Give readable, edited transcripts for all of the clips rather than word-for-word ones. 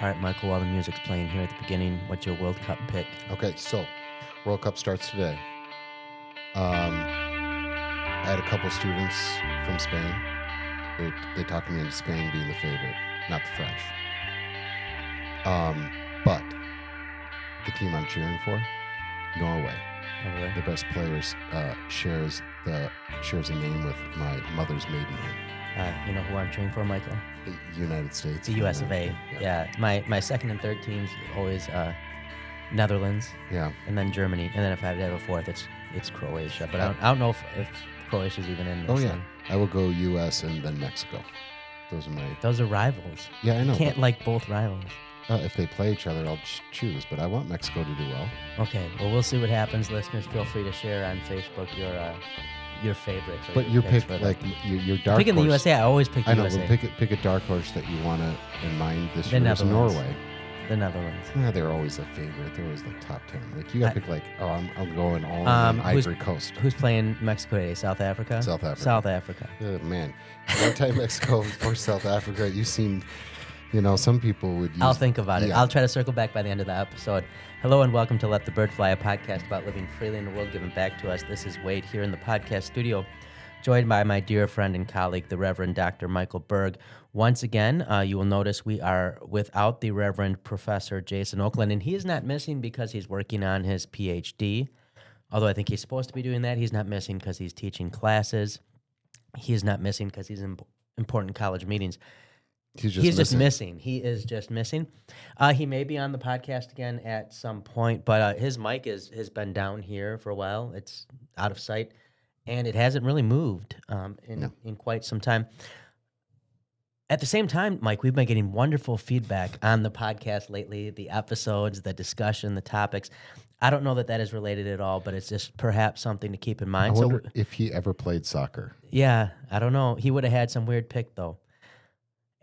All right, Michael, while the music's playing here at the beginning, what's your World Cup pick? Okay, so World Cup starts today. I had a couple students from Spain. They talked me into Spain being the favorite, not the French. But the team I'm cheering for, Norway. Oh, really? The best players shares a name with my mother's maiden name. You know who I'm cheering for, Michael? The United States. The US of A. Yeah. My second and third teams always Netherlands. Yeah. And then Germany. And then if I had to have a fourth, it's Croatia. But I don't know if Croatia's even in this. Oh, yeah. I will go US and then Mexico. Those are rivals. Yeah, I know. You can't like both rivals. If they play each other, I'll choose. But I want Mexico to do well. Okay. Well, we'll see what happens. Listeners, feel free to share on Facebook your favorites. But your pick, like your dark picking horse. the USA. I always pick the USA. I know. Pick a dark horse that you want to in mind this The year. Is Netherlands. Norway. The Netherlands. Yeah, they're always a favorite. They're always like top 10. Like you got to pick like, I'm going all in Ivory Coast. Who's playing Mexico today? South Africa? South Africa. South Africa. Man, one time Mexico for South Africa, you seemed, some people would use. I'll think about it. Yeah. I'll try to circle back by the end of the episode. Hello and welcome to Let the Bird Fly, a podcast about living freely in the world given back to us. This is Wade here in the podcast studio, joined by my dear friend and colleague, the Reverend Dr. Michael Berg. Once again, you will notice we are without the Reverend Professor Jason Oakland, and he is not missing because he's working on his PhD. Although I think he's supposed to be doing that, he's not missing because he's teaching classes. He is not missing because he's in important college meetings. He's just missing. He is just missing. He may be on the podcast again at some point, but his mic has been down here for a while. It's out of sight, and it hasn't really moved in quite some time. At the same time, Mike, we've been getting wonderful feedback on the podcast lately, the episodes, the discussion, the topics. I don't know that is related at all, but it's just perhaps something to keep in mind. I wonder if he ever played soccer. Yeah, I don't know. He would have had some weird pick, though.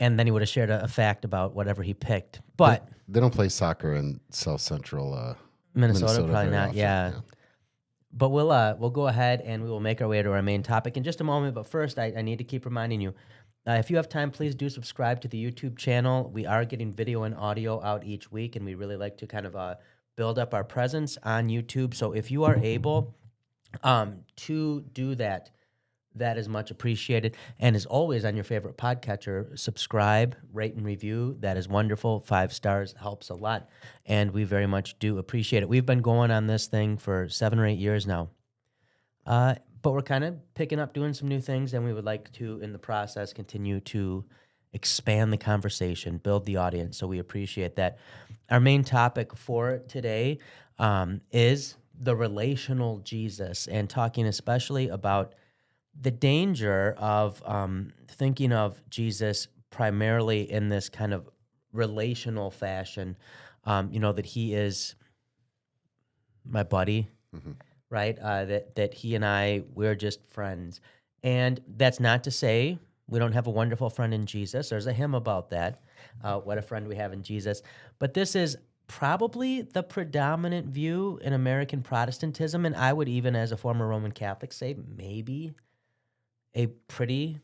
And then he would have shared a fact about whatever he picked. But they don't play soccer in South Central Minnesota probably very not. often. Yeah. But we'll go ahead and we will make our way to our main topic in just a moment. But first, I need to keep reminding you, if you have time, please do subscribe to the YouTube channel. We are getting video and audio out each week, and we really like to kind of build up our presence on YouTube. So if you are able to do that, that is much appreciated. And as always, on your favorite podcatcher, subscribe, rate, and review. That is wonderful. 5 stars helps a lot. And we very much do appreciate it. We've been going on this thing for 7 or 8 years now. But we're kind of picking up, doing some new things, and we would like to, in the process, continue to expand the conversation, build the audience. So we appreciate that. Our main topic for today is the relational Jesus, and talking especially about the danger of thinking of Jesus primarily in this kind of relational fashion, that he is my buddy, right? That he and we're just friends. And that's not to say we don't have a wonderful friend in Jesus. There's a hymn about that, what a friend we have in Jesus. But this is probably the predominant view in American Protestantism, and I would even, as a former Roman Catholic, say maybe a pretty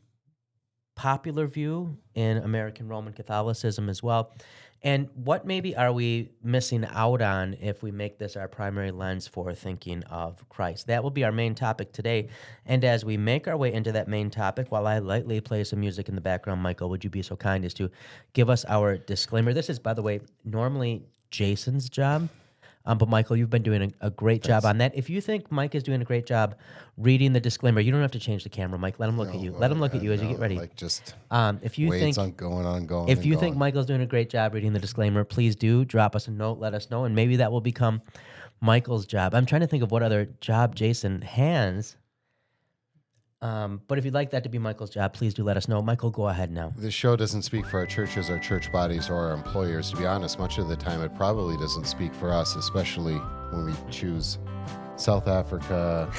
popular view in American Roman Catholicism as well. And what maybe are we missing out on if we make this our primary lens for thinking of Christ? That will be our main topic today. And as we make our way into that main topic, while I lightly play some music in the background, Michael, would you be so kind as to give us our disclaimer? This is, by the way, normally Jason's job. But Michael, you've been doing a great job on that. If you think Mike is doing a great job reading the disclaimer, you don't have to change the camera, Mike. Let him look at you. Let him look at you as you get ready. Like just if you think going. If you think Michael's doing a great job reading the disclaimer, please do drop us a note. Let us know, and maybe that will become Michael's job. I'm trying to think of what other job Jason has. But if you'd like that to be Michael's job, please do let us know. Michael, go ahead now. This show doesn't speak for our churches, our church bodies, or our employers. To be honest, much of the time it probably doesn't speak for us, especially when we choose South Africa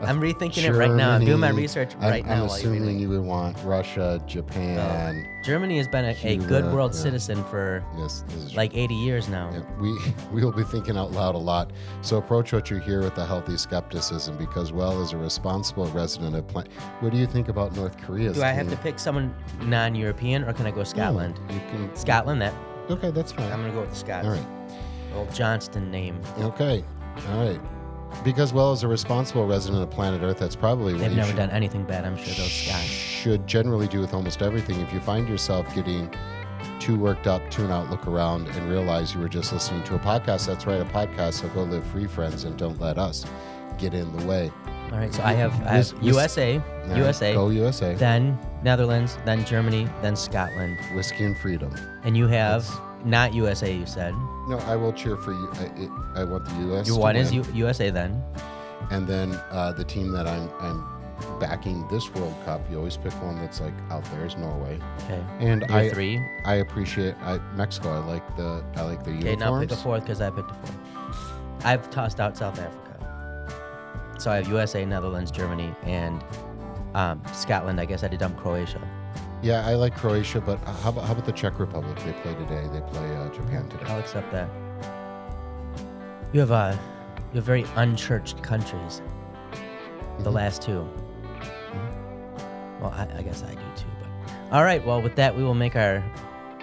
I'm rethinking it right now. I'm doing my research right I'm now while you're assuming reading. you would want Russia, Japan. Germany has been a Cuba, good world yeah. citizen for Yes, this is like 80 years now. yeah, we will be thinking out loud a lot. So approach what you hear with a healthy skepticism, because, well, as a responsible resident of what do you think about North Korea? Do I have to pick someone non-European, or can I go Scotland? You can. Scotland, that. Okay, that's fine. I'm going to go with the Scots. All right. Old Johnston name. Okay. All right. Because, well, as a responsible resident of planet Earth, that's probably what They've you never done anything bad, I'm sure, those Scots. should generally do with almost everything. If you find yourself getting too worked up, tune out, look around, and realize you were just listening to a podcast, that's right, a podcast, so go live free, friends, and don't let us get in the way. All right, so I have USA, Go USA. then Netherlands, then Germany, then Scotland. Whiskey and freedom. And you have not USA, you said. No, I will cheer for you. I want the U.S. Your to one is win. USA then. And then the team that I'm backing this World Cup, you always pick one that's like out there, is Norway. Okay. And Your three. I appreciate Mexico. I like the uniforms. Okay, now pick a fourth because I picked a fourth. I've tossed out South Africa. So I have USA, Netherlands, Germany, and Scotland. I guess I did dump Croatia. Yeah, I like Croatia, but how about the Czech Republic? They play today. They play Japan today. I'll accept that. You have very unchurched countries. The last two. Well, I guess I do too. But all right. Well, with that, we will make our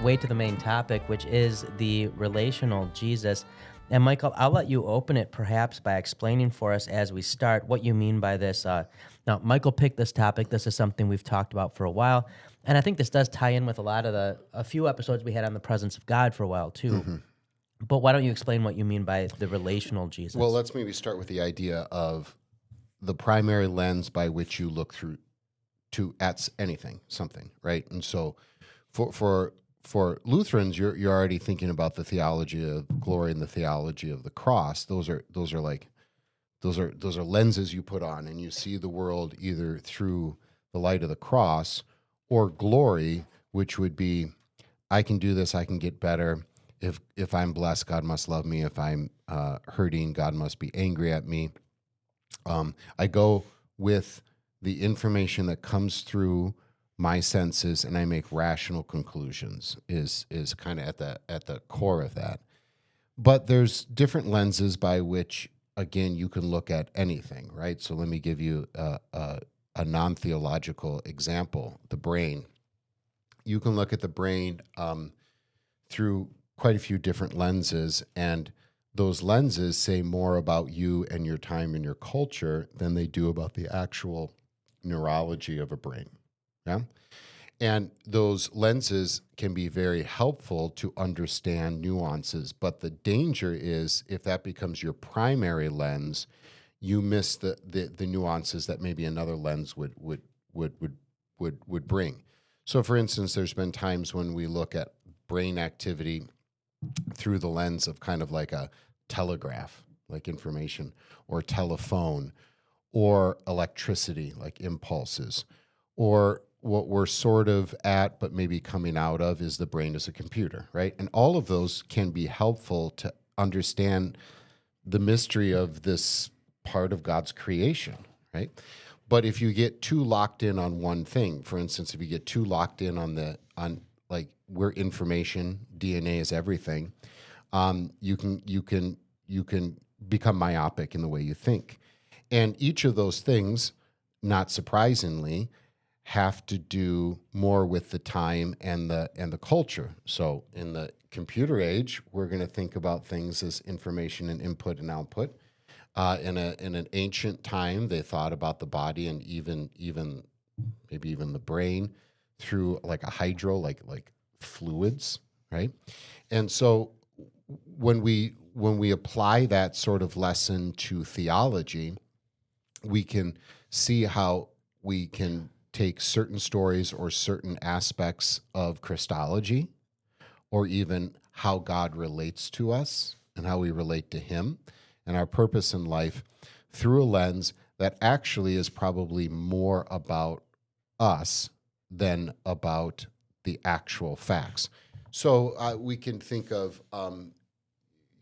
way to the main topic, which is the relational Jesus. And Michael, I'll let you open it perhaps by explaining for us as we start what you mean by this. Now, Michael picked this topic. This is something we've talked about for a while. And I think this does tie in with a few episodes we had on the presence of God for a while too. Mm-hmm. But why don't you explain what you mean by the relational Jesus? Well, let's maybe start with the idea of the primary lens by which you look through at anything, something, right? And so for Lutherans, you're already thinking about the theology of glory and the theology of the cross. Those are lenses you put on, and you see the world either through the light of the cross or glory, which would be, I can do this, I can get better. If I'm blessed, God must love me. If I'm hurting, God must be angry at me. I go with the information that comes through my senses, and I make rational conclusions. Is kind of at the core of that. But there's different lenses by which, again, you can look at anything, right? So let me give you a non-theological example: the brain. You can look at the brain through quite a few different lenses, and those lenses say more about you and your time and your culture than they do about the actual neurology of a brain. Yeah. And those lenses can be very helpful to understand nuances, but the danger is if that becomes your primary lens, you miss the nuances that maybe another lens would bring. So, for instance, there's been times when we look at brain activity through the lens of kind of like a telegraph, like information, or telephone, or electricity, like impulses, or what we're sort of at but maybe coming out of is the brain as a computer, right? And all of those can be helpful to understand the mystery of this part of God's creation, right? But if you get too locked in on one thing, for instance, if you get too locked in on like we're information, DNA is everything, you can become myopic in the way you think. And each of those things, not surprisingly, have to do more with the time and the culture. So in the computer age, we're going to think about things as information and input and output. In an ancient time, they thought about the body and maybe even the brain through like a hydro, like fluids, right? And so when we apply that sort of lesson to theology, we can see how we can take certain stories or certain aspects of Christology, or even how God relates to us and how we relate to him and our purpose in life through a lens that actually is probably more about us than about the actual facts. So we can think of,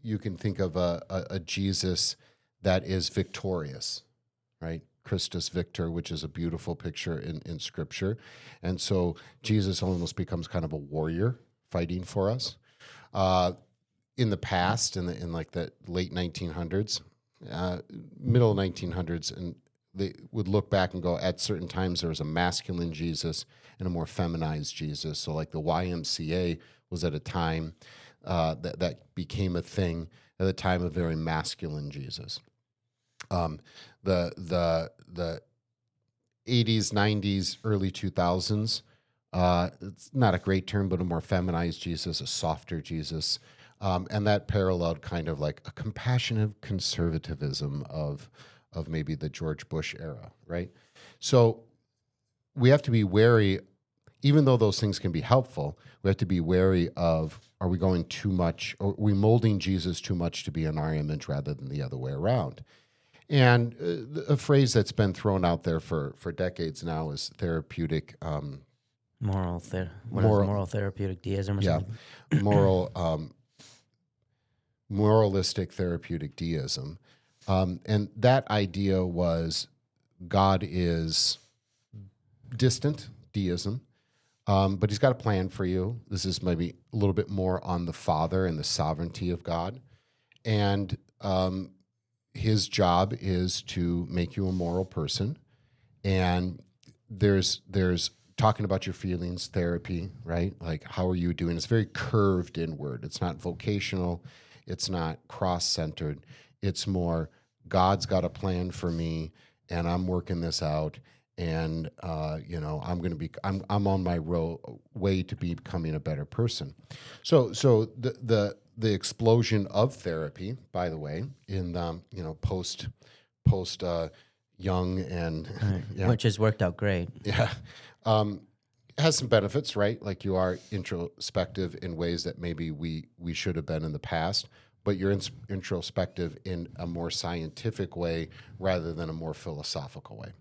you can think of a Jesus that is victorious, right? Christus Victor, which is a beautiful picture in Scripture. And so Jesus almost becomes kind of a warrior fighting for us. In the past, in like the late 1900s, middle 1900s, and they would look back and go, at certain times there was a masculine Jesus and a more feminized Jesus. So like the YMCA was at a time that became a thing at the time of very masculine Jesus. The 80s, 90s, early 2000s, it's not a great term, but a more feminized Jesus, a softer Jesus. And that paralleled kind of like a compassionate conservatism of maybe the George Bush era, right? So we have to be wary, even though those things can be helpful, we have to be wary of, are we going too much, or are we molding Jesus too much to be in our image rather than the other way around? And a phrase that's been thrown out there for decades now is therapeutic. Moral therapeutic deism or Yeah, something? moralistic therapeutic deism. And that idea was God is distant, deism, but he's got a plan for you. This is maybe a little bit more on the Father and the sovereignty of God. And his job is to make you a moral person. And there's talking about your feelings, therapy, right? Like, how are you doing? It's very curved inward. It's not vocational. It's not cross-centered. It's more, God's got a plan for me, and I'm working this out. And I'm on my way to becoming a better person. So the explosion of therapy, by the way, in post young and yeah, Which has worked out great. yeah, has some benefits, right? Like, you are introspective in ways that maybe we should have been in the past, but you're introspective in a more scientific way rather than a more philosophical way.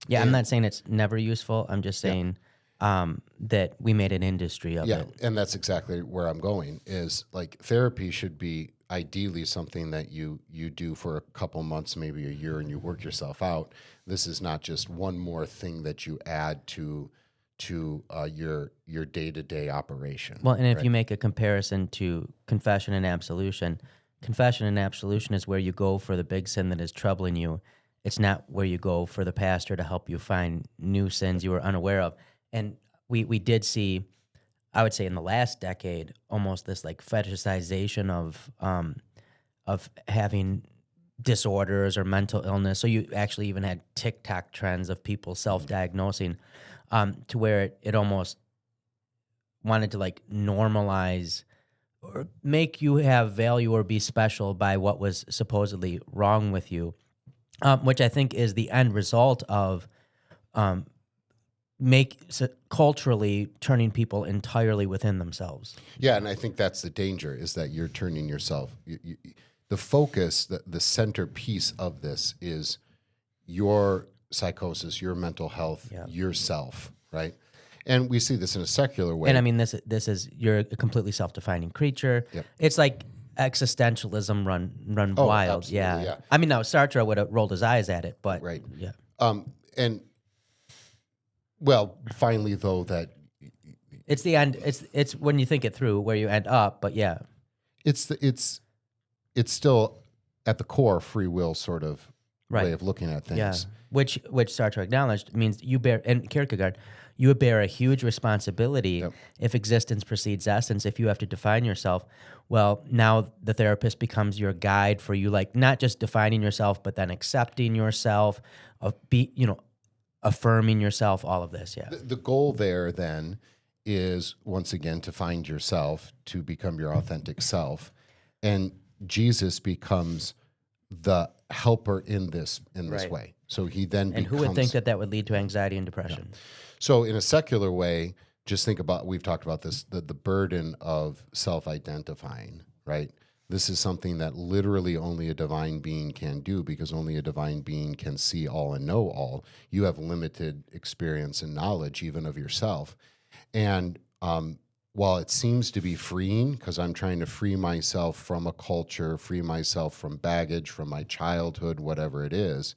Yeah, I'm not saying it's never useful. I'm just saying that we made an industry of it. And that's exactly where I'm going, is like, therapy should be ideally something that you do for a couple months, maybe a year, and you work yourself out. This is not just one more thing that you add to your day-to-day operation. Well, and if you make a comparison to confession and absolution is where you go for the big sin that is troubling you. It's not where you go for the pastor to help you find new sins you were unaware of. And we did see, I would say in the last decade, almost this like fetishization of having disorders or mental illness. So you actually even had TikTok trends of people self-diagnosing, to where it almost wanted to like normalize or make you have value or be special by what was supposedly wrong with you, which I think is the end result of culturally turning people entirely within themselves. Yeah, and I think that's the danger, is that you're turning yourself. The focus, the centerpiece of this is your psychosis, your mental health, yourself, right? And we see this in a secular way. And I mean, this is, you're a completely self-defining creature. Yep. It's like existentialism run wild. Yeah. I mean, now Sartre would have rolled his eyes at it, but right. Yeah. And well, finally though, that it's the end. It's when you think it through where you end up. But yeah, it's still at the core free will sort of way of looking at things. Yeah, which Sartre acknowledged means you bear, and Kierkegaard, you bear a huge responsibility if existence precedes essence. If you have to define yourself, well, now the therapist becomes your guide for you, like not just defining yourself, but then accepting yourself, affirming yourself, all of this. Yeah. The goal there then is, once again, to find yourself, to become your authentic self, and Jesus becomes the helper in this way. So he then and who would think that would lead to anxiety and depression? Yeah. So in a secular way, just think about, we've talked about this, the burden of self-identifying, right? This is something that literally only a divine being can do, because only a divine being can see all and know all. You have limited experience and knowledge even of yourself. And while it seems to be freeing, because I'm trying to free myself from a culture, free myself from baggage, from my childhood, whatever it is,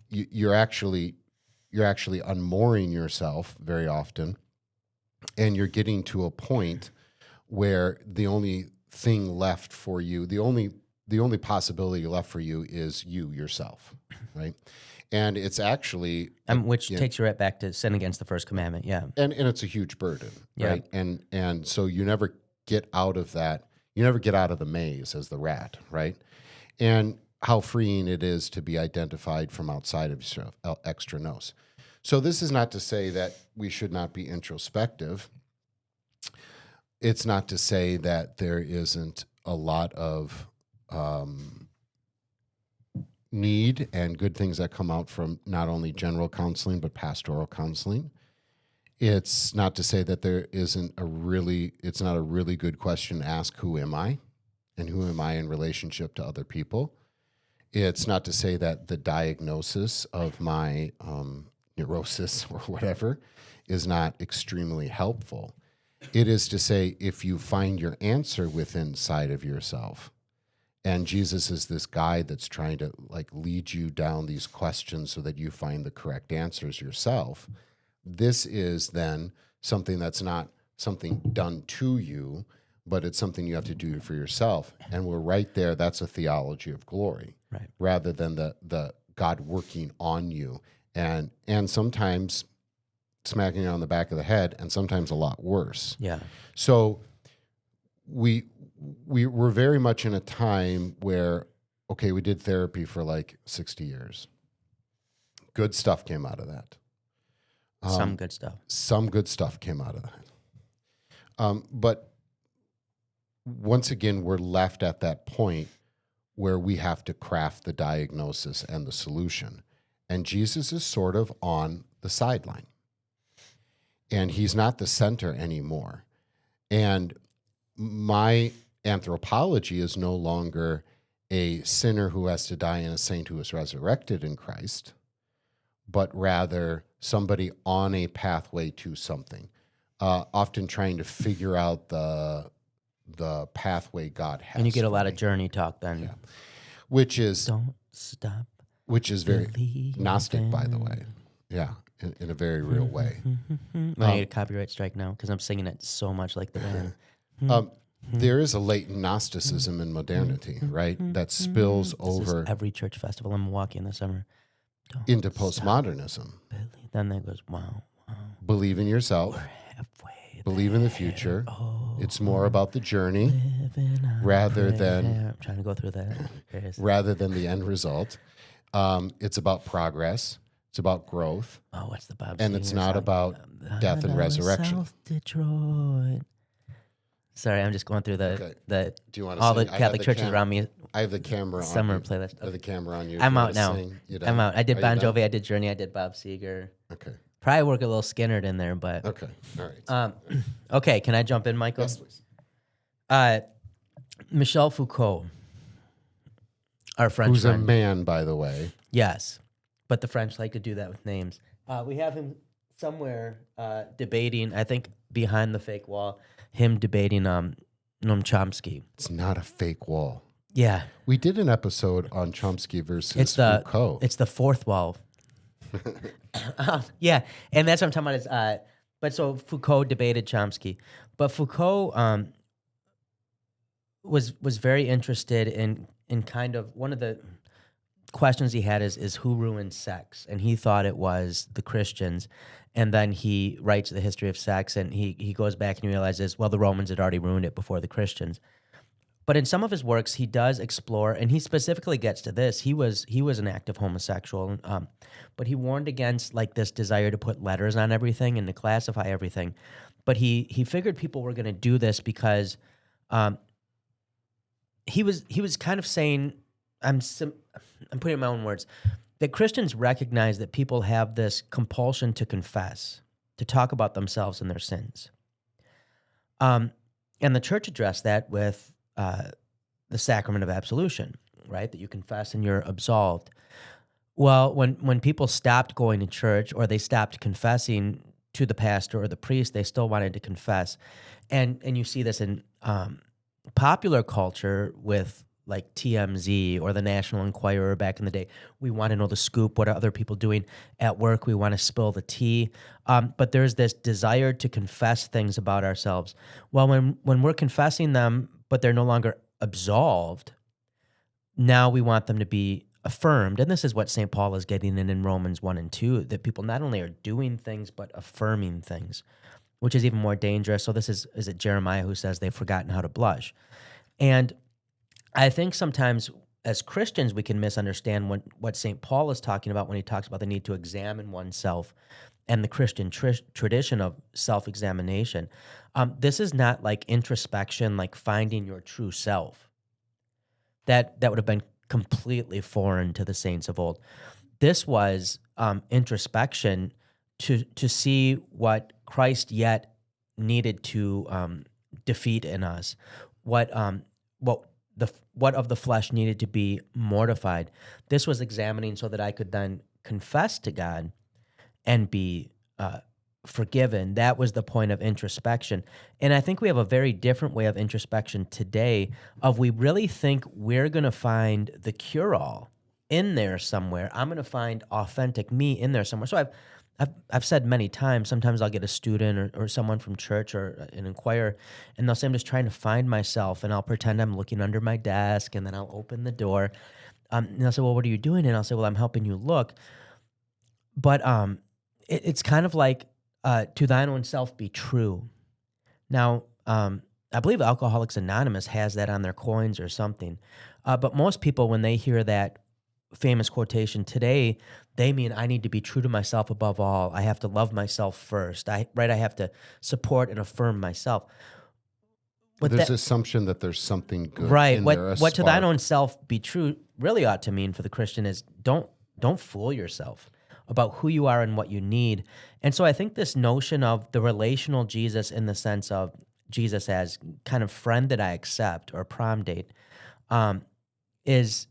You're actually unmooring yourself very often, and you're getting to a point where the only thing left for you, the only possibility left for you is you yourself, right? And it's actually Which takes you right back to sin against the first commandment. Yeah. and it's a huge burden, Yeah. right? And so you never get out of that. You never get out of the maze as the rat, right? And how freeing it is to be identified from outside of yourself, extra nos. So this is not to say that we should not be introspective. It's not to say that there isn't a lot of need and good things that come out from not only general counseling, but pastoral counseling. It's not to say that there isn't it's not a really good question to ask, who am I? And who am I in relationship to other people? It's not to say that the diagnosis of my neurosis or whatever is not extremely helpful. It is to say, if you find your answer within inside of yourself, and Jesus is this guide that's trying to lead you down these questions so that you find the correct answers yourself, this is then something that's not something done to you, but it's something you have to do for yourself. And we're right there. That's a theology of glory, right? Rather than the God working on you, and sometimes smacking you on the back of the head, and sometimes a lot worse. Yeah. So we're very much in a time where, okay, we did therapy for 60 years. Good stuff came out of that. Some good stuff. Some good stuff came out of that. But once again, we're left at that point where we have to craft the diagnosis and the solution. And Jesus is sort of on the sideline. And he's not the center anymore. And my anthropology is no longer a sinner who has to die and a saint who is resurrected in Christ, but rather somebody on a pathway to something, often trying to figure out the pathway God has. And you get a lot of me. journey talk then. Yeah. Which is Don't stop. Which is very believing. Gnostic, by the way. Yeah, in a very real way. I get a copyright strike now because I'm singing it so much like the band. There is a latent Gnosticism in modernity, right? That spills This over is every church festival in Milwaukee in the summer. Don't into stop postmodernism. believing. Then there goes, wow, Believe in yourself. halfway Believe in the there. future. Oh, It's more about the journey living on rather than prayer. I'm trying to go through that. There it is. rather than the end result. It's about progress. It's about growth. Oh, what's the Bob And it's Seger not song? about death and resurrection. South Detroit. Sorry, I'm just going through Okay. the Do you want to all sing? the Catholic churches around me. I have the camera Summer on you. playlist. I have the camera on you. I'm Do you out want to now. sing? You I'm done? out. I did Are you Bon done? Jovi. I did Journey. I did Bob Seger. Okay. Probably work a little Skinnerd in there, but Okay. All right. okay. Can I jump in, Michael? Yes, please. Michel Foucault, our French Who's a friend. man, by the way. Yes, but the French like to do that with names. We have him somewhere debating, I think behind the fake wall, him debating Noam Chomsky. It's not a fake wall. Yeah. We did an episode on Chomsky versus It's the Foucault. It's the fourth wall. Yeah, and that's what I'm talking about. But so Foucault debated Chomsky, but Foucault was very interested in kind of one of the questions he had is who ruined sex, and he thought it was the Christians. And then he writes the history of sex, and he goes back and he realizes, well, the Romans had already ruined it before the Christians. But in some of his works, he does explore, and he specifically gets to this. He was an active homosexual, but he warned against this desire to put letters on everything and to classify everything. But he figured people were going to do this because he was kind of saying, I'm putting it in my own words, that Christians recognize that people have this compulsion to confess, to talk about themselves and their sins. And the church addressed that with the sacrament of absolution, right? That you confess and you're absolved. Well, when people stopped going to church or they stopped confessing to the pastor or the priest, they still wanted to confess. And you see this in popular culture with like TMZ or the National Enquirer back in the day. We want to know the scoop. What are other people doing at work? We want to spill the tea. But there's this desire to confess things about ourselves. Well, when we're confessing them, but they're no longer absolved, now we want them to be affirmed. And this is what St. Paul is getting in Romans 1 and 2, that people not only are doing things, but affirming things, which is even more dangerous. So this is it Jeremiah who says they've forgotten how to blush. And I think sometimes as Christians, we can misunderstand what St. Paul is talking about when he talks about the need to examine oneself and the Christian tradition of self-examination. This is not like introspection, like finding your true self. That would have been completely foreign to the saints of old. This was introspection to see what Christ yet needed to defeat in us, what of the flesh needed to be mortified. This was examining so that I could then confess to God and be forgiven. That was the point of introspection. And I think we have a very different way of introspection today of we really think we're going to find the cure-all in there somewhere. I'm going to find authentic me in there somewhere. So I've said many times, sometimes I'll get a student or someone from church or an inquirer, and they'll say, I'm just trying to find myself, and I'll pretend I'm looking under my desk, and then I'll open the door. And they'll say, well, what are you doing? And I'll say, well, I'm helping you look. But it's kind of like, to thine own self be true. Now, I believe Alcoholics Anonymous has that on their coins or something. But most people, when they hear that famous quotation today, they mean I need to be true to myself above all. I have to love myself first. I have to support and affirm myself. There's an assumption that there's something good right. in there. What to thine own self be true really ought to mean for the Christian is don't fool yourself about who you are and what you need. And so I think this notion of the relational Jesus in the sense of Jesus as kind of friend that I accept or prom date is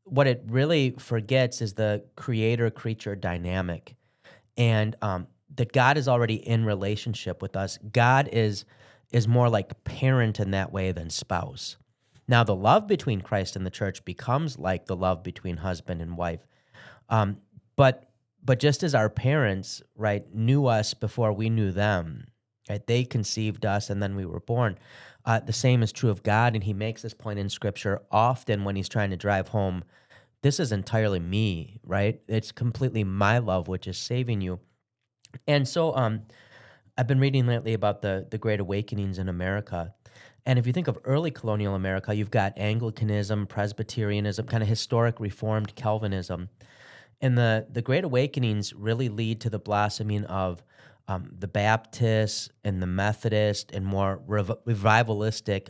what it really forgets is the creator-creature dynamic, and that God is already in relationship with us. God is more like parent in that way than spouse. Now, the love between Christ and the church becomes like the love between husband and wife. But just as our parents, right, knew us before we knew them, right, they conceived us and then we were born. The same is true of God, and he makes this point in Scripture often when he's trying to drive home, this is entirely me, right? It's completely my love which is saving you. And so I've been reading lately about the Great Awakenings in America. And if you think of early colonial America, you've got Anglicanism, Presbyterianism, kind of historic Reformed Calvinism. And the Great Awakenings really lead to the blossoming of the Baptists and the Methodist and more revivalistic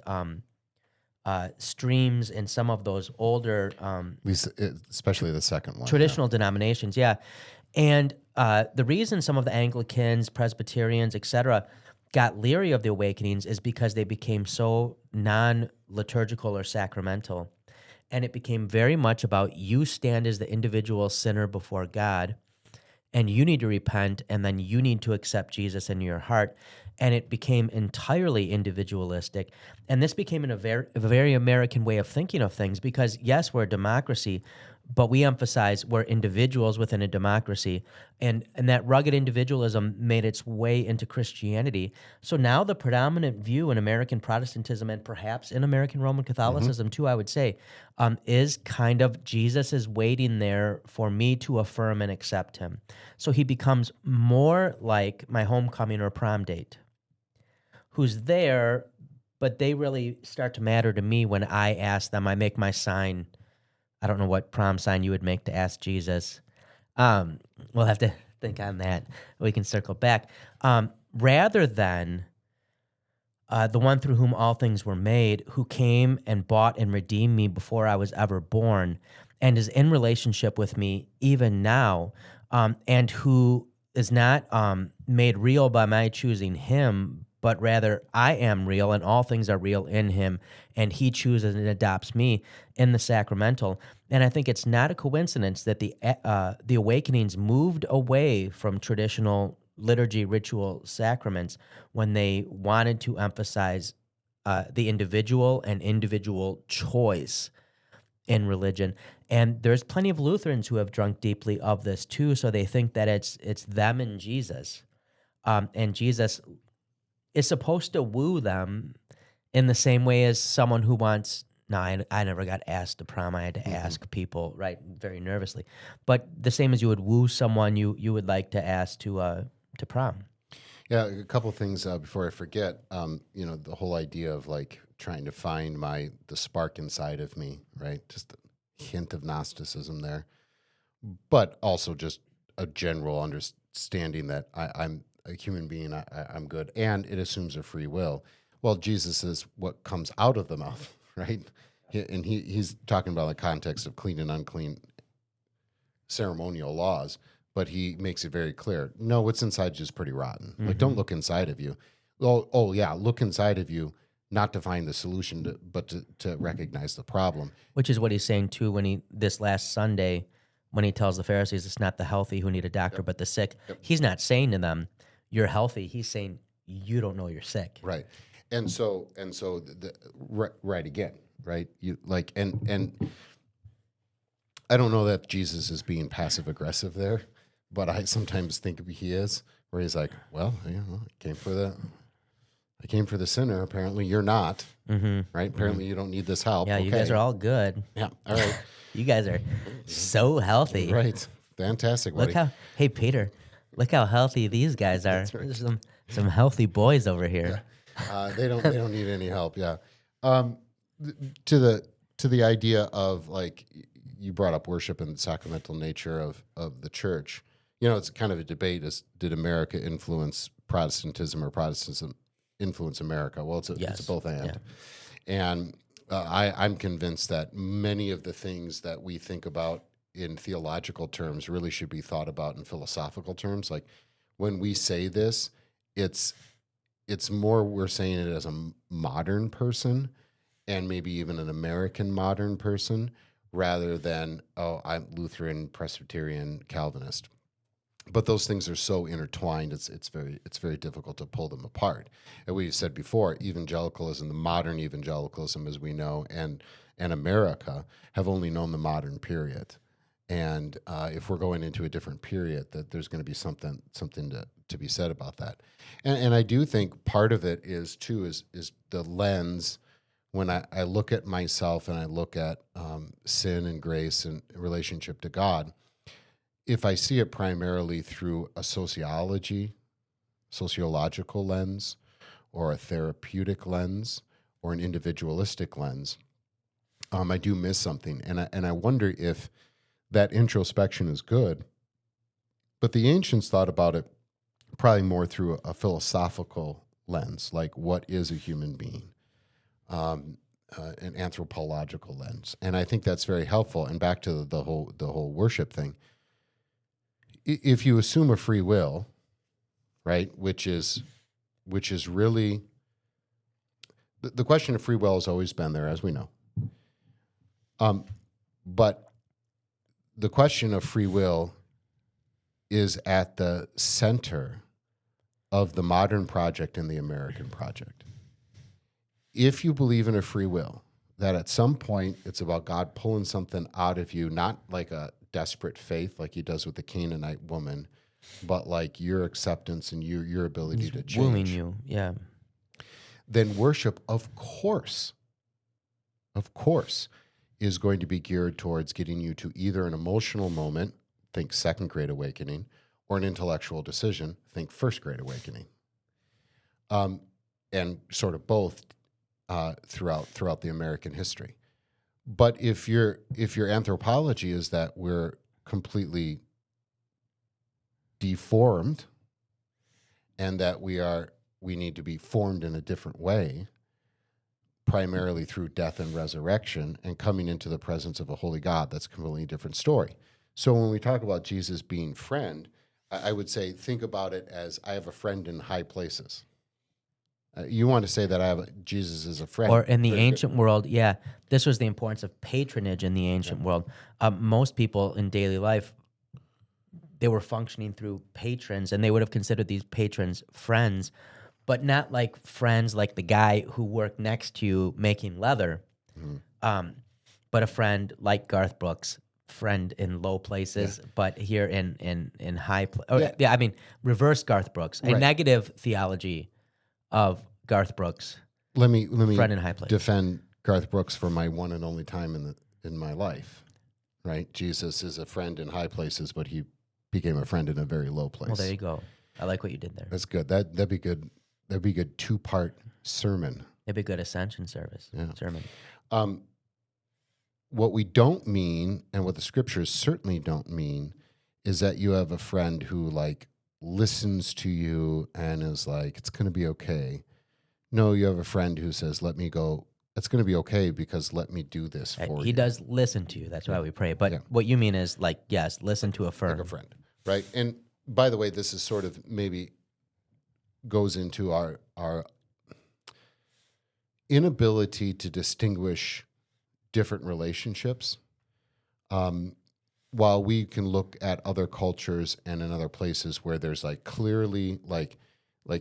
streams in some of those older, especially the second one, traditional denominations. Yeah, and the reason some of the Anglicans, Presbyterians, etc., got leery of the Awakenings is because they became so non-liturgical or sacramental. And it became very much about you stand as the individual sinner before God, and you need to repent, and then you need to accept Jesus into your heart. And it became entirely individualistic. And this became a very American way of thinking of things because, yes, we're a democracy, but we emphasize we're individuals within a democracy. And that rugged individualism made its way into Christianity. So now the predominant view in American Protestantism and perhaps in American Roman Catholicism too, I would say, is kind of Jesus is waiting there for me to affirm and accept him. So he becomes more like my homecoming or prom date, who's there, but they really start to matter to me when I ask them. I make my sign. I don't know what prom sign you would make to ask Jesus. We'll have to think on that. We can circle back. Rather than the one through whom all things were made, who came and bought and redeemed me before I was ever born, and is in relationship with me even now, and who is not made real by my choosing him, but rather I am real and all things are real in him, and he chooses and adopts me in the sacramental. And I think it's not a coincidence that the Awakenings moved away from traditional liturgy, ritual, sacraments when they wanted to emphasize the individual and individual choice in religion. And there's plenty of Lutherans who have drunk deeply of this too, so they think that it's them and Jesus. And Jesus is supposed to woo them in the same way as someone who wants. No, I never got asked to prom. I had to ask people, right, very nervously. But the same as you would woo someone you would like to ask to prom. Yeah, a couple things before I forget. The whole idea of like trying to find the spark inside of me, right? Just a hint of Gnosticism there, but also just a general understanding that I'm a human being. I'm good, and it assumes a free will. Well, Jesus is what comes out of the mouth, right? And he's talking about the context of clean and unclean ceremonial laws, but he makes it very clear. No, what's inside you is pretty rotten. Like, don't look inside of you. Oh yeah, look inside of you, not to find the solution, but to recognize the problem. Which is what he's saying too when this last Sunday, when he tells the Pharisees it's not the healthy who need a doctor, but the sick. He's not saying to them, you're healthy. He's saying, you don't know you're sick. Right. And so right again, right? You like, and I don't know that Jesus is being passive aggressive there, but I sometimes think he is, where he's like, well, I came for the sinner. Apparently you're not, right? Apparently you don't need this help. Yeah, you guys are all good. Yeah. All right. You guys are so healthy. Right. Fantastic. Look buddy. hey, Peter, look how healthy these guys are. That's right. There's some healthy boys over here. They don't need any help. Yeah. To the idea of like, you brought up worship and the sacramental nature of the church. It's kind of a debate: did America influence Protestantism or Protestantism influence America? Well, it's a both and. Yeah. And I'm convinced that many of the things that we think about in theological terms really should be thought about in philosophical terms. Like when we say this, it's more we're saying it as a modern person and maybe even an American modern person rather than, I'm Lutheran, Presbyterian, Calvinist. But those things are so intertwined, it's very difficult to pull them apart. And we've said before, evangelicalism, the modern evangelicalism as we know, and America have only known the modern period. And if we're going into a different period, that there's going to be something to be said about that. And I do think part of it is the lens. When I look at myself and I look at sin and grace and relationship to God, if I see it primarily through a sociological lens, or a therapeutic lens, or an individualistic lens, I do miss something. And I wonder if that introspection is good, but the ancients thought about it probably more through a philosophical lens, like what is a human being? An anthropological lens. And I think that's very helpful. And back to the whole worship thing. If you assume a free will, right, which is really the question of free will has always been there, as we know. But the question of free will is at the center of the modern project and the American project. If you believe in a free will, that at some point it's about God pulling something out of you, not like a desperate faith like he does with the Canaanite woman, but like your acceptance and your ability to change. Wooing you, yeah. Then worship, of course, is going to be geared towards getting you to either an emotional moment, think second grade awakening, or an intellectual decision, think first grade awakening. And sort of both throughout the American history. But if your anthropology is that we're completely deformed and that we need to be formed in a different way, primarily through death and resurrection and coming into the presence of a holy God, that's a completely different story. So when we talk about Jesus being friend, I would say think about it as I have a friend in high places. You want to say that Jesus is a friend. Or in the ancient world, yeah, this was the importance of patronage in the ancient world. Most people in daily life, they were functioning through patrons, and they would have considered these patrons friends, but not like friends like the guy who worked next to you making leather. but a friend like Garth Brooks, friend in low places, but here in high Yeah. yeah, I mean, reverse Garth Brooks, a Right. negative theology of Garth Brooks, Let me friend in high places. defend Garth Brooks for my one and only time in my life. Right? Jesus is a friend in high places, but he became a friend in a very low place. Well, there you go. I like what you did there. That's good. That'd be good. That'd be a good 2-part sermon. It'd be a good ascension service sermon. What we don't mean, and what the scriptures certainly don't mean, is that you have a friend who like listens to you and is like, it's going to be okay. No, you have a friend who says, let me go. It's going to be okay because let me do this for you. He does listen to you. That's why we pray. But what you mean is like, yes, listen to affirm. Like a friend, right? And by the way, this is sort of maybe goes into our inability to distinguish different relationships. While we can look at other cultures and in other places where there's like clearly like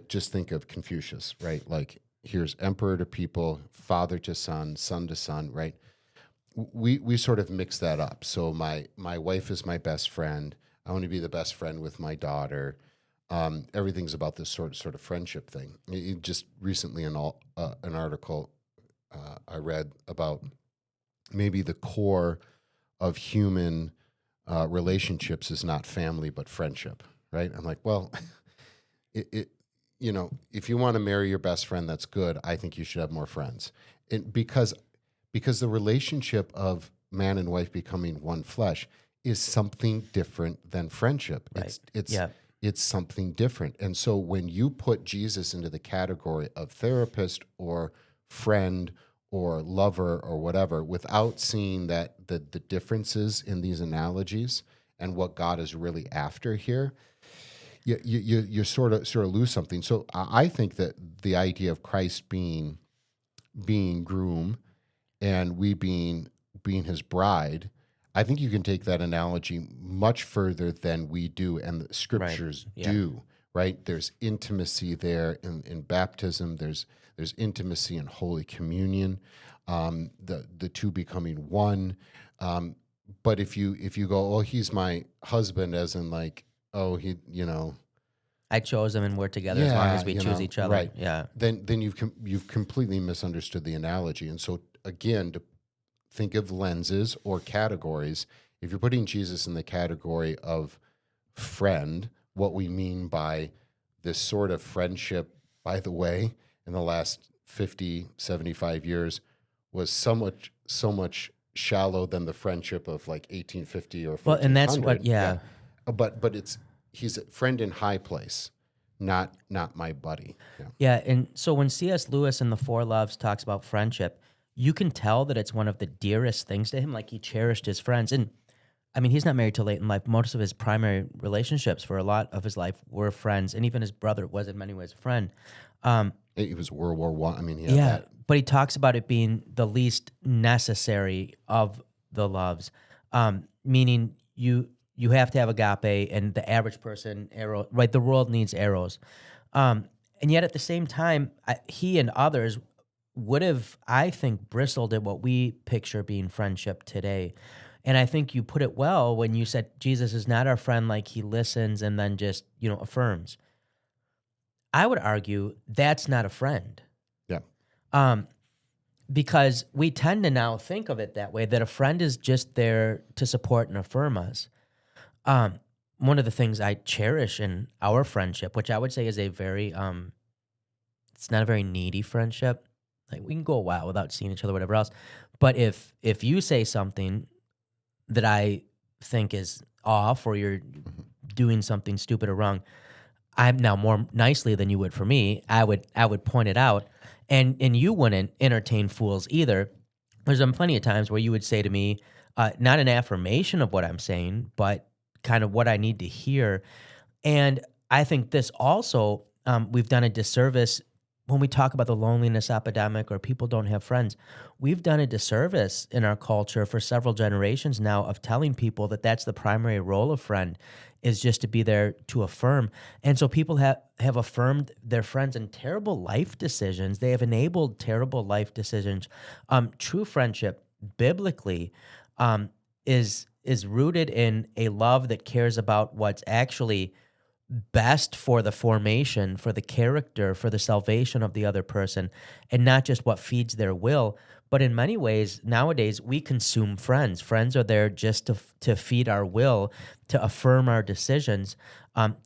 just think of Confucius, right? Like here's emperor to people, father to son to son, right? We sort of mix that up. So my wife is my best friend. I want to be the best friend with my daughter. Everything's about this sort of friendship thing. Just recently an article I read about maybe the core of human relationships is not family but friendship, right? I'm like, well, if you want to marry your best friend, that's good. I think you should have more friends, because the relationship of man and wife becoming one flesh is something different than friendship. Right. It's something different. And so when you put Jesus into the category of therapist or friend or lover or whatever, without seeing that the differences in these analogies and what God is really after here, you sort of lose something. So I think that the idea of Christ being groom and we being his bride, I think you can take that analogy much further than we do and the scriptures do, right? There's intimacy there in baptism. There's intimacy in Holy Communion, the two becoming one. But if you go, oh, he's my husband, as in like, oh, he, I chose him and we're together as long as we choose each other. Right. Yeah. Then you've completely misunderstood the analogy. And so again, to think of lenses or categories, if you're putting Jesus in the category of friend, what we mean by this sort of friendship, by the way, in the last 50, 75 years was so much shallow than the friendship of like 1850 or 1400. Well, and that's what, But he's a friend in high place, not my buddy. Yeah, and so when C.S. Lewis in The Four Loves talks about friendship, you can tell that it's one of the dearest things to him. Like he cherished his friends. And I mean, he's not married till late in life. Most of his primary relationships for a lot of his life were friends. And even his brother was in many ways a friend. He was World War I. I mean, he had that. But he talks about it being the least necessary of the loves, meaning you have to have agape, and the average person, right? The world needs eros. And yet at the same time, he and others would have, I think, bristled at what we picture being friendship today. And I think you put it well when you said Jesus is not our friend, like he listens and then just, affirms. I would argue that's not a friend. Yeah. Because we tend to now think of it that way, that a friend is just there to support and affirm us. One of the things I cherish in our friendship, which I would say is a very, it's not a very needy friendship. Like we can go a while without seeing each other, whatever else. But if you say something that I think is off, or you're doing something stupid or wrong, I'm now more nicely than you would for me. I would point it out, and you wouldn't entertain fools either. There's been plenty of times where you would say to me, not an affirmation of what I'm saying, but kind of what I need to hear. And I think this also, we've done a disservice when we talk about the loneliness epidemic or people don't have friends. We've done a disservice in our culture for several generations now of telling people that that's the primary role of friend, is just to be there to affirm. And so people have affirmed their friends in terrible life decisions. They have enabled terrible life decisions. True friendship biblically, is rooted in a love that cares about what's actually best for the formation, for the character, for the salvation of the other person, and not just what feeds their will. But in many ways, nowadays we consume friends. Friends are there just to feed our will, to affirm our decisions,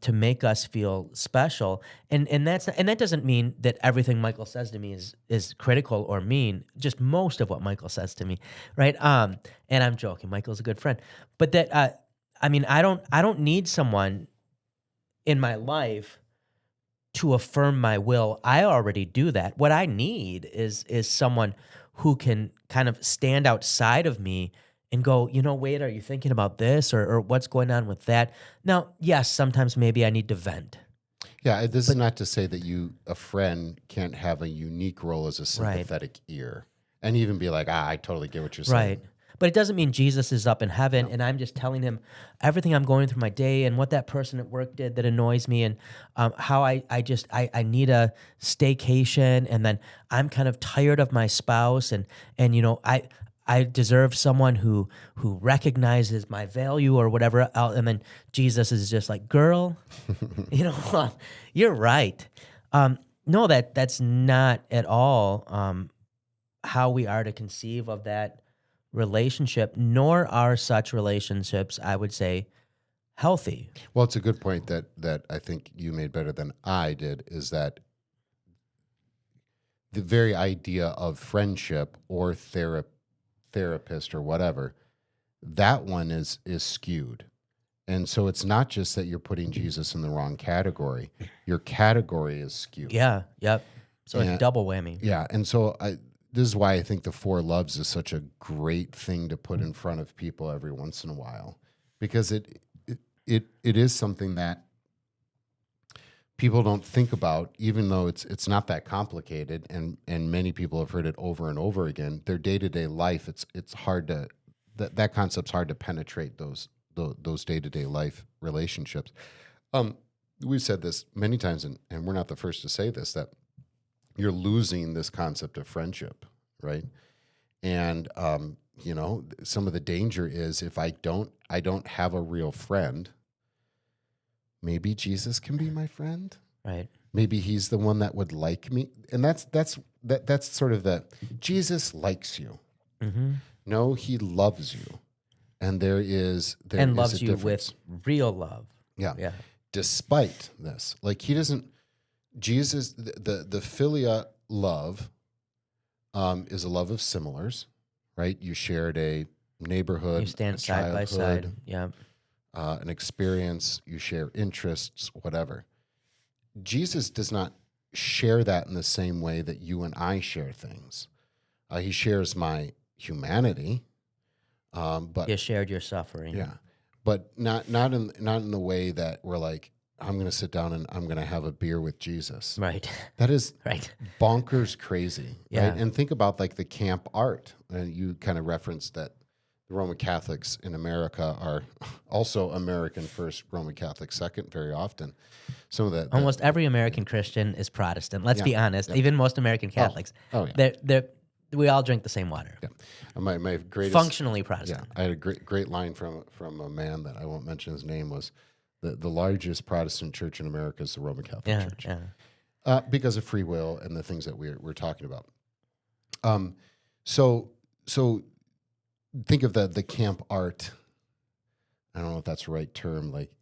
to make us feel special. And that doesn't mean that everything Michael says to me is critical or mean. Just most of what Michael says to me, right? And I'm joking. Michael's a good friend, but that I mean, I don't need someone in my life to affirm my will. I already do that. What I need is someone who can kind of stand outside of me and go, wait, are you thinking about this or what's going on with that? Now, yes, sometimes maybe I need to vent. Yeah, this is But not to say that a friend, can't have a unique role as a right. sympathetic ear and even be like, I totally get what you're saying. Right. But it doesn't mean Jesus is up in heaven No. and I'm just telling him everything I'm going through my day and what that person at work did that annoys me and how I need a staycation and then I'm kind of tired of my spouse and I deserve someone who recognizes my value or whatever else. And then Jesus is just like, girl, you're right. No, that's not at all how we are to conceive of that relationship, nor are such relationships, I would say, healthy. Well, it's a good point that I think you made better than I did, is that the very idea of friendship or therapist or whatever, that one is skewed. And so it's not just that you're putting Jesus in the wrong category. Your category is skewed. Yeah, yep. So And- it's double whammy. Yeah, and so this is why I think the four loves is such a great thing to put in front of people every once in a while, because it is something that people don't think about, even though it's not that complicated, and many people have heard it over and over again. Their day-to-day life, it's hard to that concept's hard to penetrate those day-to-day life relationships. We've said this many times, and we're not the first to say this, that you're losing this concept of friendship, right? And some of the danger is, if I don't have a real friend, maybe Jesus can be my friend. Right. Maybe he's the one that would like me, and that's sort of the Jesus likes you. Mm-hmm. No, he loves you, and there is Loves a you difference. with real love. Yeah. Yeah. Despite this, like, he doesn't. Jesus, the philia love, is a love of similars, right? You shared a neighborhood, You stand a side by childhood, side. Yeah. an experience. You share interests, whatever. Jesus does not share that in the same way that you and I share things. He shares my humanity, but You shared your suffering. yeah, but not in the way that we're like, I'm going to sit down and I'm going to have a beer with Jesus. Right. That is Right. bonkers crazy, Yeah. right? And think about like the camp art. And you kind of referenced that the Roman Catholics in America are also American first, Roman Catholic second very often. Some of that. Almost every American Christian is Protestant. Let's Yeah. be honest. Yeah. Even most American Catholics. Oh, yeah. We all drink the same water. Yeah. My greatest. Functionally Yeah. Protestant. I had a great line from a man that I won't mention his name, was the largest Protestant church in America is the Roman Catholic Yeah. Church. Yeah. Because of free will and the things that we're talking about. So think of the camp art. I don't know if that's the right term. Like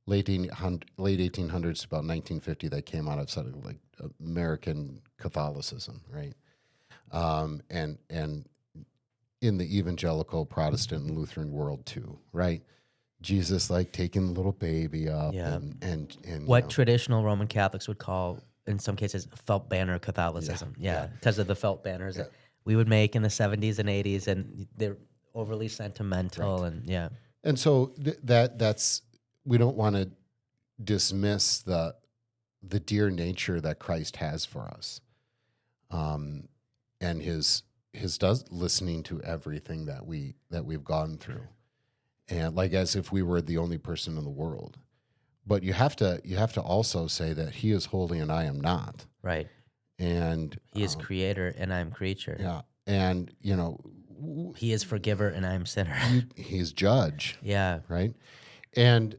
late 1800s, about 1950, that came out of sort of like American Catholicism, right? And in the evangelical Protestant and Lutheran world too, right? Jesus like taking the little baby up, Yeah. and What traditional Roman Catholics would call, in some cases, felt banner Catholicism. Yeah, because of the felt banners that we would make in the 70s and 80s, and they're overly sentimental, and yeah. And so that's, we don't want to dismiss the dear nature that Christ has for us, and his listening to everything that we've gone through, and like as if we were the only person in the world. But you have to also say that he is holy and I am not. Right. And He is creator and I'm creature. yeah, and He is forgiver and I am sinner. He's judge, Yeah. right? And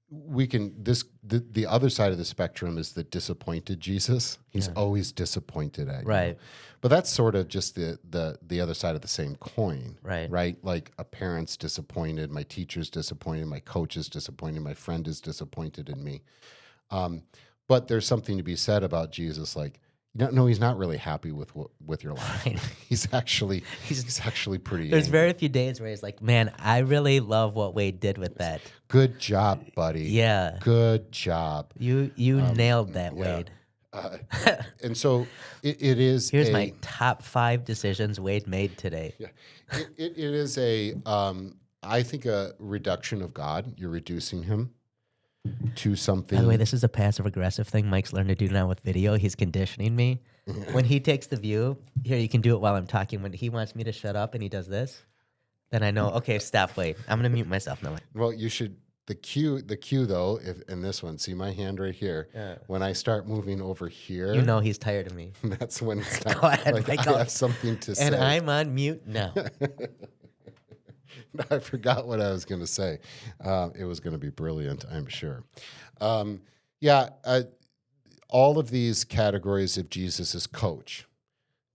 we can the other side of the spectrum is the disappointed Jesus. He's Yeah. always disappointed at you. Right. But that's sort of just the other side of the same coin. Right. Right? Like a parent's disappointed, my teacher's disappointed, my coach is disappointed, my friend is disappointed in me. But there's something to be said about Jesus, like, no, he's not really happy with your life. Right. He's actually pretty There's angry. very few days where he's like, man, I really love what Wade did with that. Good job, buddy. Yeah. Good job. You nailed that, yeah. Wade. And so it is. Here's my top 5 decisions Wade made today. Yeah, it is I think a reduction of God. You're reducing him to something. By the way, this is a passive aggressive thing Mike's learned to do now with video. He's conditioning me. When he takes the view, here, you can do it while I'm talking. When he wants me to shut up and he does this, then I know, okay, stop, wait. I'm going to mute myself now. Well, you should. The cue though, if in this one, see my hand right here. Yeah. When I start moving over here, You know he's tired of me. that's when it's time. Go ahead, like, Michael. I have something to say. And I'm on mute now. I forgot what I was going to say. It was going to be brilliant, I'm sure. All of these categories of Jesus as coach,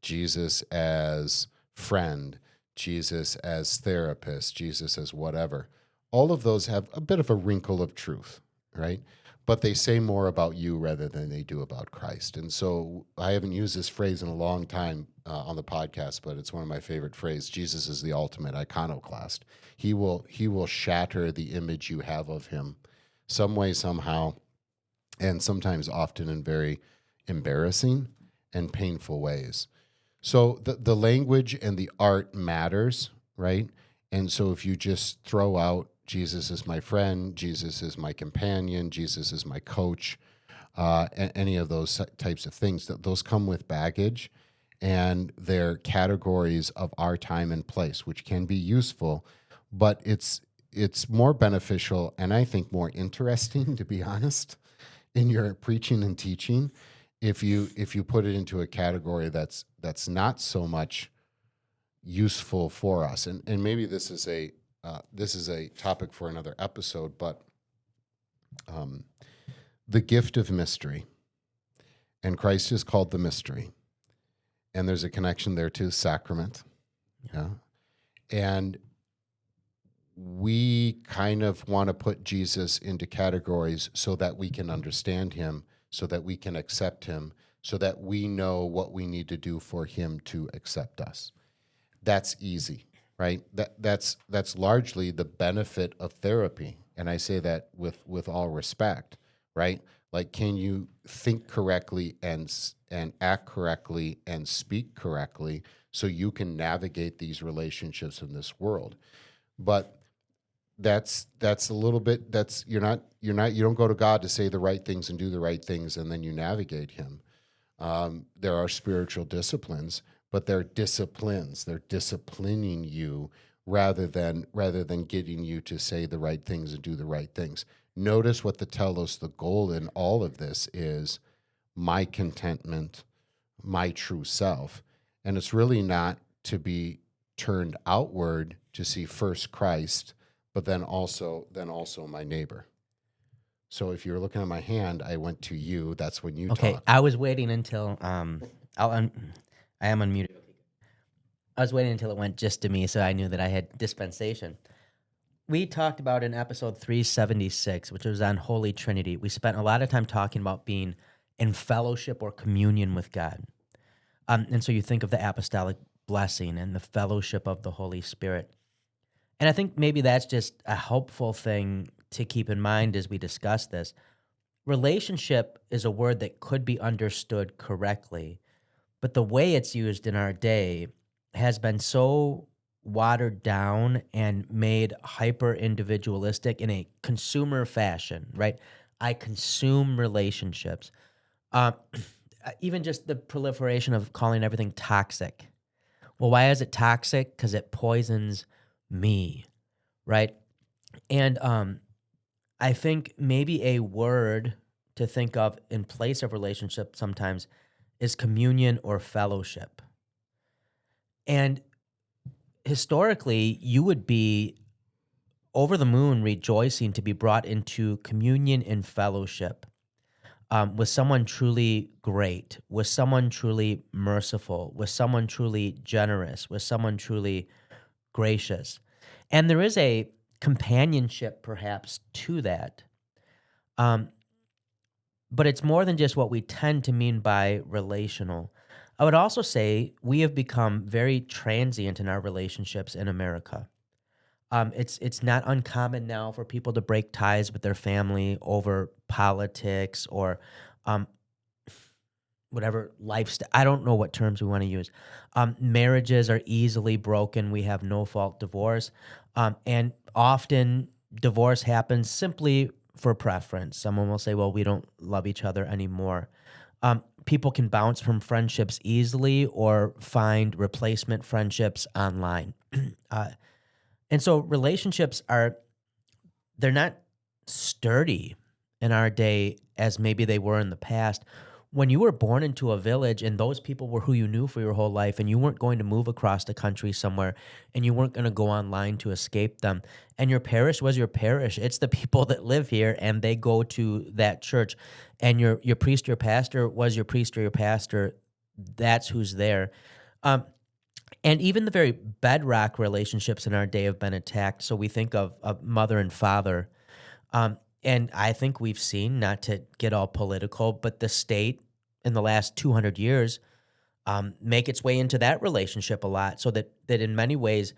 Jesus as friend, Jesus as therapist, Jesus as whatever, all of those have a bit of a wrinkle of truth, right? But they say more about you rather than they do about Christ. And so I haven't used this phrase in a long time on the podcast, but it's one of my favorite phrases. Jesus is the ultimate iconoclast. He will shatter the image you have of him some way, somehow, and sometimes often in very embarrassing and painful ways. So the language and the art matters, right? And so if you just throw out Jesus is my friend, Jesus is my companion, Jesus is my coach, any of those types of things, those come with baggage, and they're categories of our time and place, which can be useful, but it's more beneficial and I think more interesting, to be honest, in your preaching and teaching, if you put it into a category that's not so much useful for us. And maybe this is a topic for another episode, but the gift of mystery, and Christ is called the mystery, and there's a connection there to sacrament, yeah. And we kind of want to put Jesus into categories so that we can understand him, so that we can accept him, so that we know what we need to do for him to accept us. That's easy, right? That's largely the benefit of therapy. And I say that with all respect, right? Like, can you think correctly and act correctly and speak correctly so you can navigate these relationships in this world? But that's a little bit, you don't go to God to say the right things and do the right things and then you navigate him. There are spiritual disciplines, but they're disciplines. They're disciplining you rather than getting you to say the right things and do the right things. Notice what the telos, the goal in all of this is my contentment, my true self. And it's really not to be turned outward to see first Christ, but then also my neighbor. So if you're looking at my hand, I went to you. That's when you talk. I was waiting until I am unmuted. I was waiting until it went just to me, so I knew that I had dispensation. We talked about in episode 376, which was on Holy Trinity. We spent a lot of time talking about being in fellowship or communion with God. And so you think of the apostolic blessing and the fellowship of the Holy Spirit. And I think maybe that's just a helpful thing to keep in mind as we discuss this. Relationship is a word that could be understood correctly, but the way it's used in our day has been so watered down and made hyper individualistic in a consumer fashion, right? I consume relationships. Even just the proliferation of calling everything toxic. Well, why is it toxic? Because it poisons me, right? And I think maybe a word to think of in place of relationship sometimes is communion or fellowship. And historically, you would be over the moon rejoicing to be brought into communion and fellowship with someone truly great, with someone truly merciful, with someone truly generous, with someone truly gracious. And there is a companionship perhaps to that. Um, but it's more than just what we tend to mean by relational. I would also say we have become very transient in our relationships in America. It's not uncommon now for people to break ties with their family over politics or um, whatever lifestyle. I don't know what terms we want to use. Marriages are easily broken. We have no fault divorce, and often divorce happens simply for preference. Someone will say, "Well, we don't love each other anymore." People can bounce from friendships easily or find replacement friendships online. uh, and so relationships they're not sturdy in our day as maybe they were in the past. When you were born into a village and those people were who you knew for your whole life and you weren't going to move across the country somewhere and you weren't going to go online to escape them and your parish was your parish, it's the people that live here and they go to that church, and your priest, your pastor was your priest or your pastor, that's who's there. Um, and even the very bedrock relationships in our day have been attacked. So we think of mother and father. And I think we've seen, not to get all political, but the state in the last 200 years make its way into that relationship a lot. So that in many ways,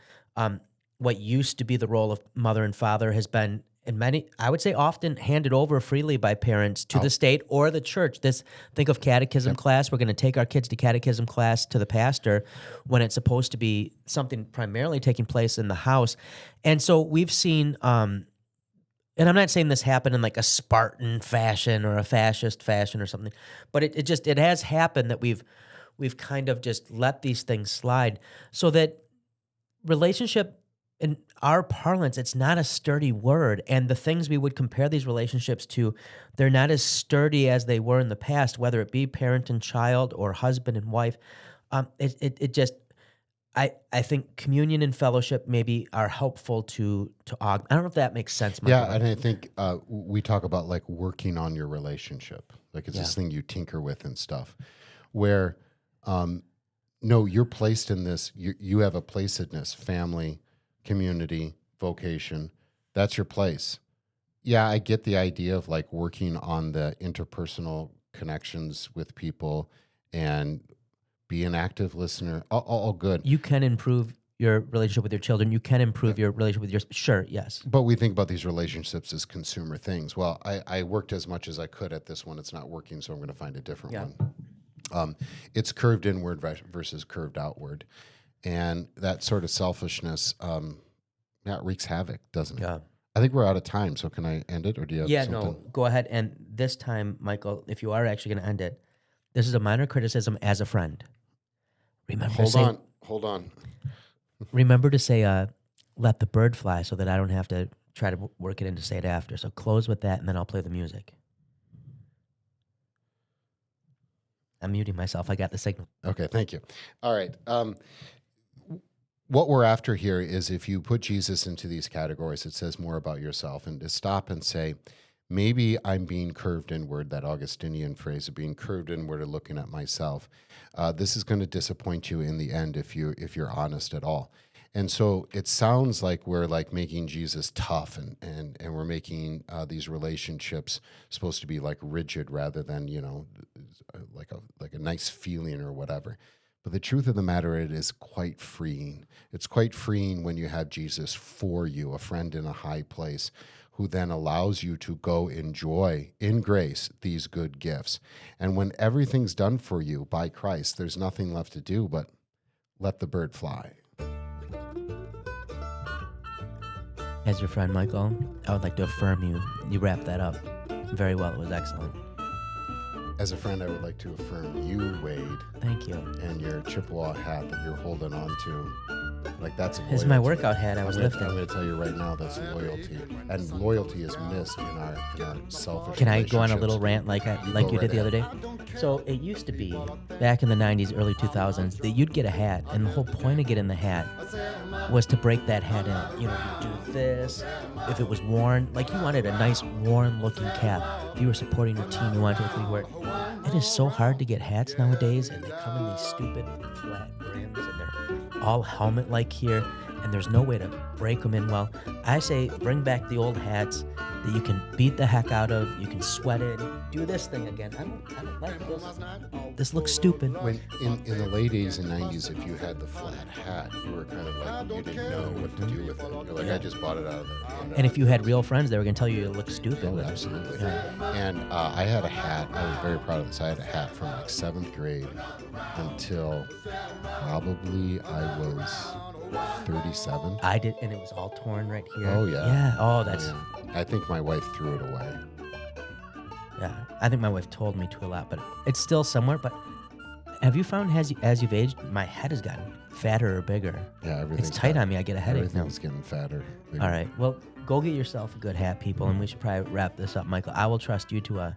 what used to be the role of mother and father has been, in many, I would say often, handed over freely by parents to the state or the church. Think of catechism class. We're going to take our kids to catechism class to the pastor when it's supposed to be something primarily taking place in the house. And so we've seen, and I'm not saying this happened in like a Spartan fashion or a fascist fashion or something, but it has happened that we've kind of just let these things slide, so that relationship in our parlance, it's not a sturdy word. And the things we would compare these relationships to, they're not as sturdy as they were in the past, whether it be parent and child or husband and wife. It just, I think communion and fellowship maybe are helpful to aug. I don't know if that makes sense, Michael. Yeah, and I think we talk about like working on your relationship, like it's this thing you tinker with and stuff. Where, no, you're placed in this. You have a placedness, family, community, vocation. That's your place. Yeah, I get the idea of like working on the interpersonal connections with people and be an active listener. All good. You can improve your relationship with your children. You can improve your relationship with your, sure, yes. But we think about these relationships as consumer things. Well, I worked as much as I could at this one. It's not working, so I'm going to find a different one. It's curved inward versus curved outward. And that sort of selfishness, wreaks havoc, doesn't it? Yeah. I think we're out of time, so can I end it, or do you have something? No, go ahead. And this time, Michael, if you are actually going to end it, this is a minor criticism as a friend. Remember, Hold on. Remember to say, let the bird fly, so that I don't have to try to work it in to say it after. So close with that, and then I'll play the music. I'm muting myself. I got the signal. Okay, thank you. All right. What we're after here is, if you put Jesus into these categories, it says more about yourself, and to stop and say, maybe I'm being curved inward, that Augustinian phrase of being curved inward or looking at myself. This is going to disappoint you in the end if you're honest at all. And so it sounds like we're like making Jesus tough, and we're making these relationships supposed to be like rigid rather than, like a nice feeling or whatever. But the truth of the matter, it is quite freeing. It's quite freeing when you have Jesus for you, a friend in a high place, who then allows you to go enjoy in grace these good gifts. And when everything's done for you by Christ, there's nothing left to do but let the bird fly. As your friend, Michael, I would like to affirm you. You wrapped that up very well. It was excellent. As a friend, I would like to affirm you, Wade. Thank you. And your Chippewa hat that you're holding on to. Like, that's loyalty. This is my workout hat I was lifting. I'm going to tell you right now, that's loyalty. And loyalty is missed in our selfish Can I go on a relationships. little rant like you did the other day? So it used to be back in the 90s, early 2000s that you'd get a hat, and the whole point of getting the hat was to break that hat in. You know, you do this. If it was worn, like you wanted a nice worn looking cap. If you were supporting your team, you wanted to look like you were. It is so hard to get hats nowadays, and they come in these stupid flat brims, and they're all helmet like here, and there's no way to break them in well. I say bring back the old hats that you can beat the heck out of, you can sweat it, do this thing again. I don't like this. This looks stupid. When in the late 80s and 90s, if you had the flat hat, you were kind of like, you didn't know what to do with it. You're like, I just bought it out of the. And if you had real friends, they were going to tell you look stupid. Oh, absolutely. And I had a hat. I was very proud of this. I had a hat from like 7th grade until probably I was 37. I did, and it was all torn right here. Oh, yeah. Yeah. Oh, that's. Yeah. I think my wife threw it away. Yeah. I think my wife told me to a lot, but it's still somewhere. But have you found as you've aged, my head has gotten fatter or bigger? Yeah, everything's It's tight on me. I get a headache now. Everything's getting fatter. Bigger. All right. Well, go get yourself a good hat, people, and we should probably wrap this up, Michael. I will trust you to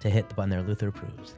hit the button there. Luther approves.